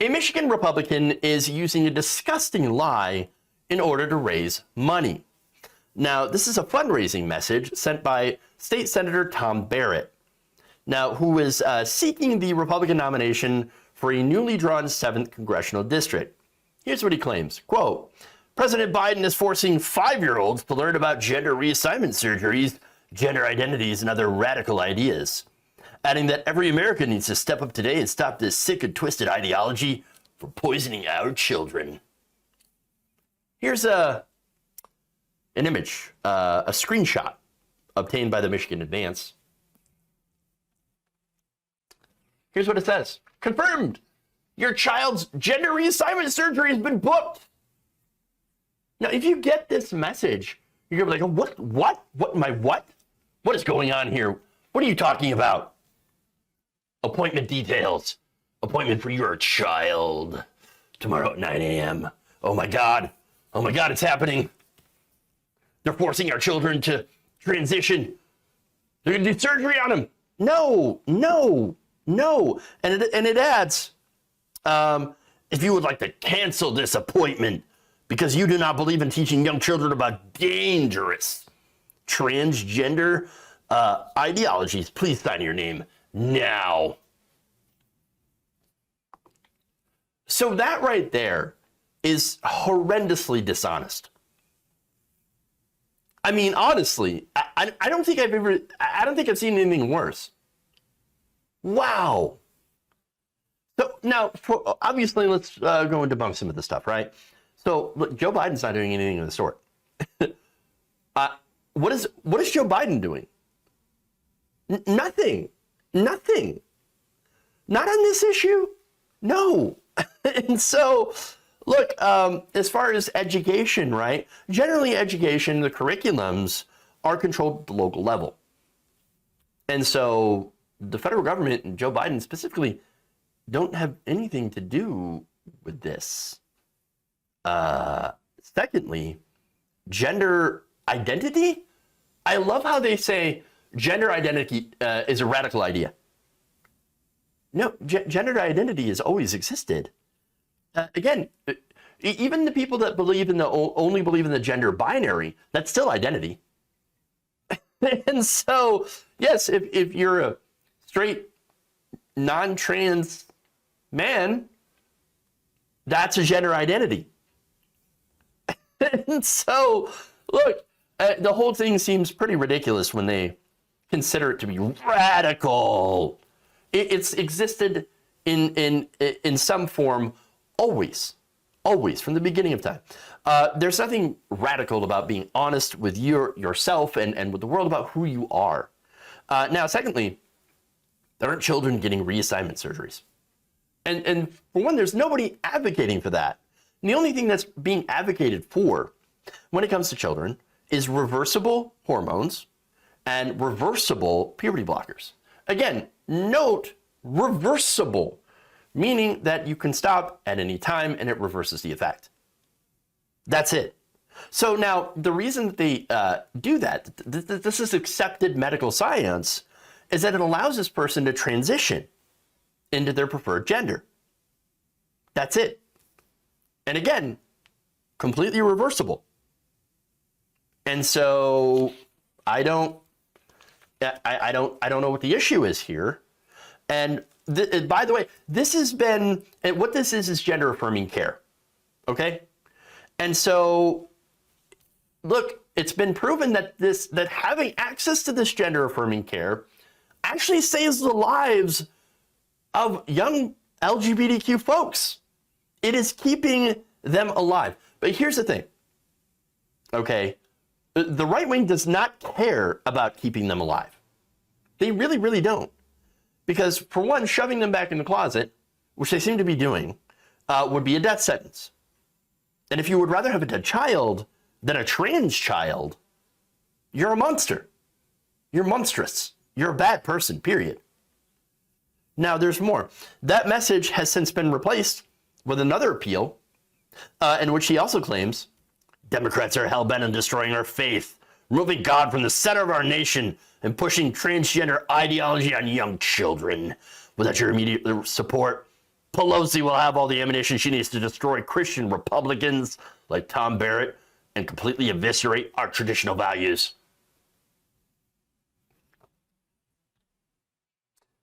A Michigan Republican is using a disgusting lie in order to raise money. Now, this is a fundraising message sent by State Senator Tom Barrett, now who is seeking the Republican nomination for a newly drawn 7th congressional district. Here's what he claims, quote, President Biden is forcing 5-year-olds to learn about gender reassignment surgeries, gender identities, and other radical ideas, adding that every American needs to step up today and stop this sick and twisted ideology for poisoning our children. Here's an image, a screenshot obtained by the Michigan Advance. Here's what it says. Confirmed. Your child's gender reassignment surgery has been booked. Now, if you get this message, you're gonna be like, what? What is going on here? What are you talking about? Appointment details. Appointment for your child. Tomorrow at 9 a.m. Oh my God, it's happening. They're forcing our children to transition. They're gonna do surgery on them. No. And it adds, if you would like to cancel this appointment because you do not believe in teaching young children about dangerous transgender ideologies, please sign your name now. So that right there is horrendously dishonest. I mean, honestly, I don't think I've seen anything worse. Wow. So now, obviously, let's go and debunk some of this stuff, right? So look, Joe Biden's not doing anything of the sort. What is Joe Biden doing? Nothing. Not on this issue. No. And so, look, as far as education, right? Generally, education, the curriculums are controlled at the local level. And so the federal government and Joe Biden specifically don't have anything to do with this. Secondly, gender identity. I love how they say gender identity is a radical idea. No, gender identity has always existed. Again, even the people that only believe in the gender binary, that's still identity. And so, yes, if you're a straight, non-trans man, that's a gender identity. And so, look, the whole thing seems pretty ridiculous when they consider it to be radical. It's existed in some form always from the beginning of time. There's nothing radical about being honest with yourself and with the world about who you are. Now, secondly, there aren't children getting reassignment surgeries. And for one, there's nobody advocating for that. And the only thing that's being advocated for when it comes to children is reversible hormones and reversible puberty blockers. Again, note reversible, meaning that you can stop at any time and it reverses the effect. That's it. So now the reason that they do that, this is accepted medical science, is that it allows this person to transition into their preferred gender. That's it. And again, completely reversible. And so I don't know what the issue is here. And by the way, this has been, what this is gender affirming care. Okay? And so, look, it's been proven that having access to this gender affirming care actually saves the lives of young LGBTQ folks. It is keeping them alive. But here's the thing, okay? The right wing does not care about keeping them alive. They really, really don't. Because for one, shoving them back in the closet, which they seem to be doing, would be a death sentence. And if you would rather have a dead child than a trans child, you're a monster. You're monstrous. You're a bad person, period. Now, there's more. That message has since been replaced with another appeal in which he also claims, Democrats are hell-bent on destroying our faith, removing God from the center of our nation, and pushing transgender ideology on young children. Without your immediate support, Pelosi will have all the ammunition she needs to destroy Christian Republicans like Tom Barrett and completely eviscerate our traditional values.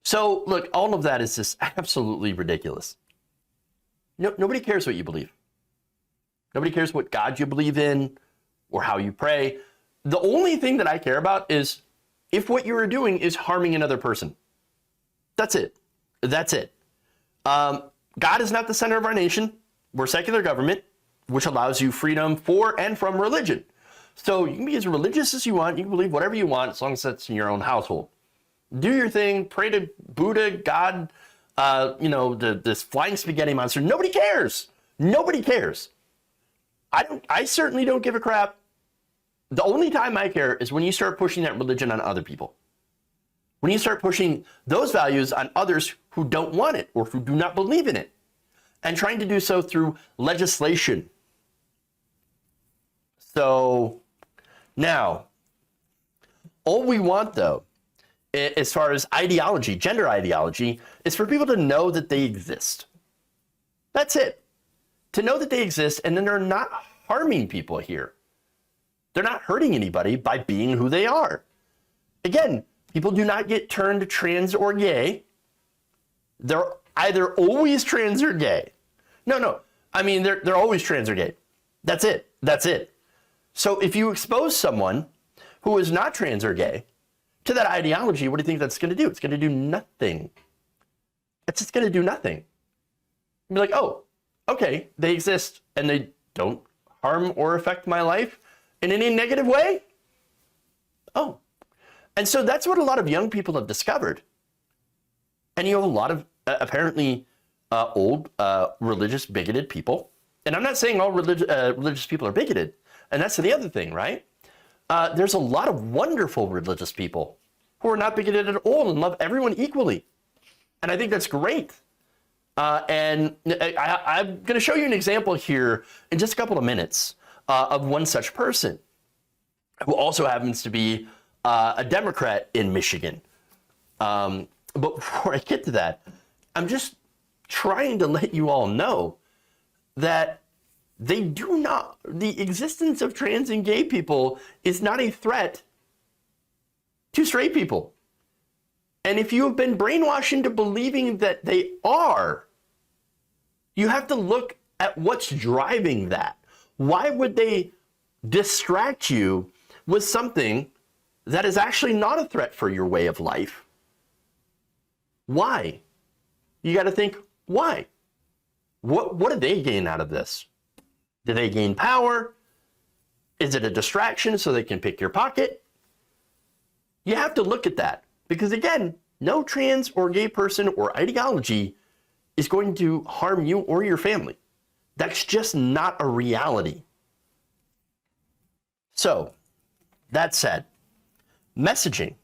So, look, all of that is just absolutely ridiculous. Nobody cares what you believe. Nobody cares what God you believe in or how you pray. The only thing that I care about is if what you are doing is harming another person. That's it. That's it. God is not the center of our nation. We're a secular government, which allows you freedom for and from religion. So you can be as religious as you want. You can believe whatever you want as long as that's in your own household. Do your thing. Pray to Buddha, God, this flying spaghetti monster. Nobody cares. Nobody cares. I certainly don't give a crap. The only time I care is when you start pushing that religion on other people. When you start pushing those values on others who don't want it or who do not believe in it, and trying to do so through legislation. So now, all we want, though, as far as ideology, gender ideology, is for people to know that they exist. That's it. To know that they exist, and then they're not harming people here. They're not hurting anybody by being who they are. Again, people do not get turned trans or gay. They're either always trans or gay. No. I mean, they're always trans or gay. That's it. That's it. So if you expose someone who is not trans or gay to that ideology, what do you think that's going to do? It's going to do nothing. It's just going to do nothing. You'll be like, oh, okay, they exist and they don't harm or affect my life in any negative way? Oh. And so that's what a lot of young people have discovered. And you have a lot of apparently old religious bigoted people. And I'm not saying all religious people are bigoted. And that's the other thing, right? There's a lot of wonderful religious people who are not bigoted at all and love everyone equally. And I think that's great. And I'm going to show you an example here in just a couple of minutes of one such person who also happens to be a Democrat in Michigan. But before I get to that, I'm just trying to let you all know that the existence of trans and gay people is not a threat to straight people. And if you have been brainwashed into believing that they are, you have to look at what's driving that. Why would they distract you with something that is actually not a threat for your way of life? Why? You got to think, why? What do they gain out of this? Do they gain power? Is it a distraction so they can pick your pocket? You have to look at that because, again, no trans or gay person or ideology is going to harm you or your family. That's just not a reality. So, that said, messaging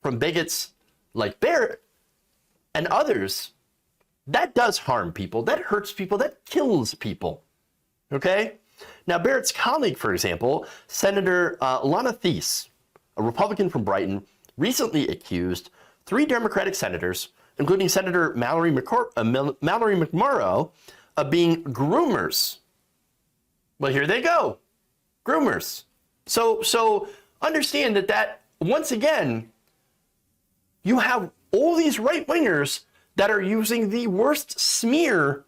from bigots like Barrett and others, that does harm people, that hurts people, that kills people, okay? Now, Barrett's colleague, for example, Senator Lana Thies, a Republican from Brighton, recently accused 3 Democratic senators, including Senator Mallory McMorrow, of being groomers. Well, here they go, groomers. So understand that once again, you have all these right-wingers that are using the worst smear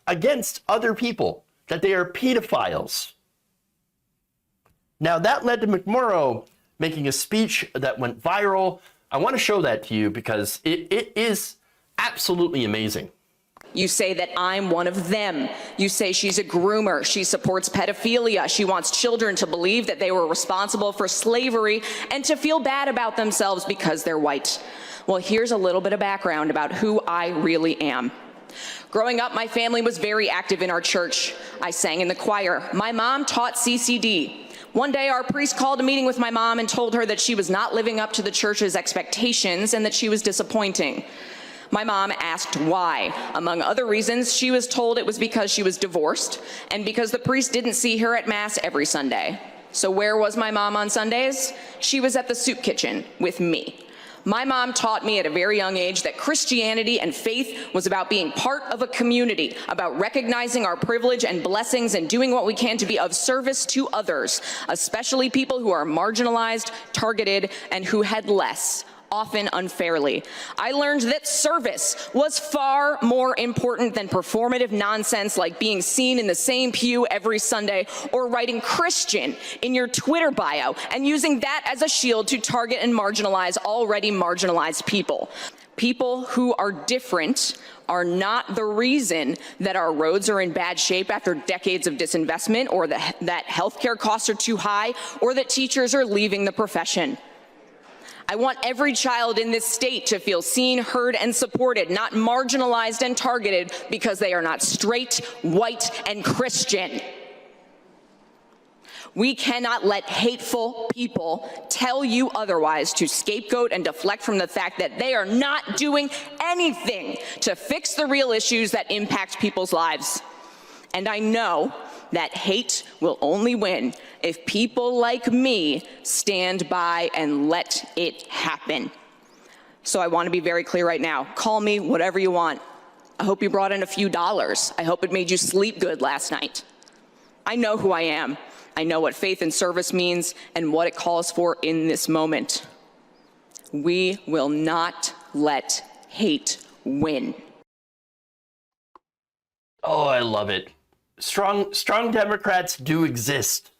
against other people, that they are pedophiles. Now, that led to McMorrow making a speech that went viral. I want to show that to you because it is absolutely amazing. You say that I'm one of them. You say she's a groomer. She supports pedophilia. She wants children to believe that they were responsible for slavery and to feel bad about themselves because they're white. Well, here's a little bit of background about who I really am. Growing up, my family was very active in our church. I sang in the choir. My mom taught CCD. One day, our priest called a meeting with my mom and told her that she was not living up to the church's expectations and that she was disappointing. My mom asked why. Among other reasons, she was told it was because she was divorced and because the priest didn't see her at Mass every Sunday. So where was my mom on Sundays? She was at the soup kitchen with me. My mom taught me at a very young age that Christianity and faith was about being part of a community, about recognizing our privilege and blessings and doing what we can to be of service to others, especially people who are marginalized, targeted, and who had less, often unfairly. I learned that service was far more important than performative nonsense like being seen in the same pew every Sunday or writing Christian in your Twitter bio and using that as a shield to target and marginalize already marginalized people. People who are different are not the reason that our roads are in bad shape after decades of disinvestment, or that healthcare costs are too high, or that teachers are leaving the profession. I want every child in this state to feel seen, heard, and supported, not marginalized and targeted because they are not straight, white, and Christian. We cannot let hateful people tell you otherwise, to scapegoat and deflect from the fact that they are not doing anything to fix the real issues that impact people's lives. And I know that hate will only win if people like me stand by and let it happen. So I want to be very clear right now. Call me whatever you want. I hope you brought in a few dollars. I hope it made you sleep good last night. I know who I am. I know what faith and service means and what it calls for in this moment. We will not let hate win. Oh, I love it. Strong Democrats do exist.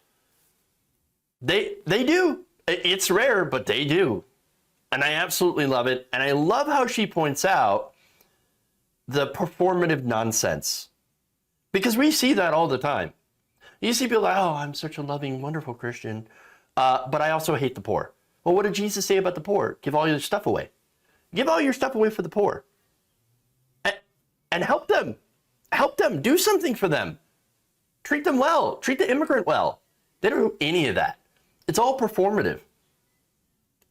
They do. It's rare, but they do. And I absolutely love it. And I love how she points out the performative nonsense. Because we see that all the time. You see people like, oh, I'm such a loving, wonderful Christian, but I also hate the poor. Well, what did Jesus say about the poor? Give all your stuff away. Give all your stuff away for the poor. And help them. Help them. Do something for them. Treat them well. Treat the immigrant well. They don't do any of that. It's all performative.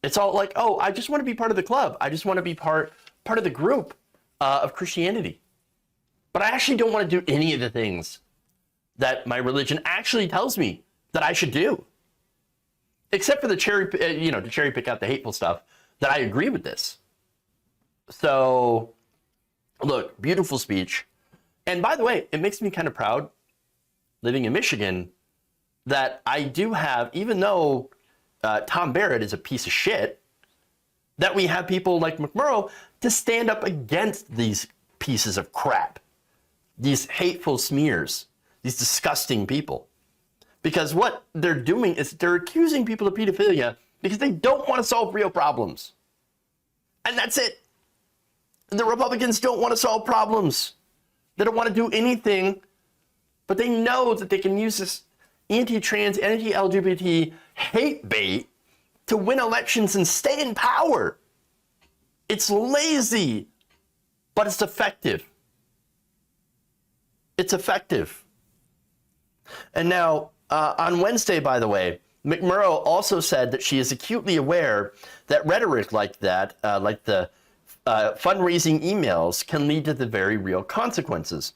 It's all like, oh, I just want to be part of the club. I just want to be part of the group of Christianity. But I actually don't want to do any of the things that my religion actually tells me that I should do. Except for to cherry pick out the hateful stuff, that I agree with this. So, look, beautiful speech. And by the way, it makes me kind of proud, living in Michigan, that I do have, even though Tom Barrett is a piece of shit, that we have people like McMorrow to stand up against these pieces of crap, these hateful smears, these disgusting people. Because what they're doing is they're accusing people of pedophilia because they don't want to solve real problems. And that's it. The Republicans don't want to solve problems. They don't want to do anything, but they know that they can use this anti-trans, anti-LGBT hate bait to win elections and stay in power. It's lazy, but it's effective. It's effective. And now, on Wednesday, by the way, McMorrow also said that she is acutely aware that rhetoric like that, like the fundraising emails, can lead to the very real consequences,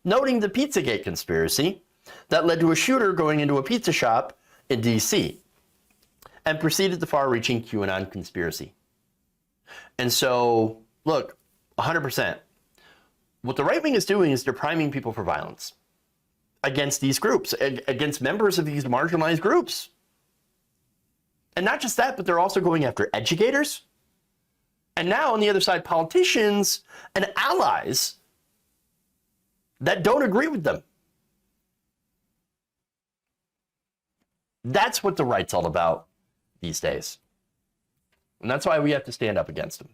noting the Pizzagate conspiracy that led to a shooter going into a pizza shop in D.C. and preceded the far-reaching QAnon conspiracy. And so, look, 100%. What the right wing is doing is they're priming people for violence against these groups, against members of these marginalized groups. And not just that, but they're also going after educators. And now on the other side, politicians and allies that don't agree with them. That's what the right's all about these days. And that's why we have to stand up against them.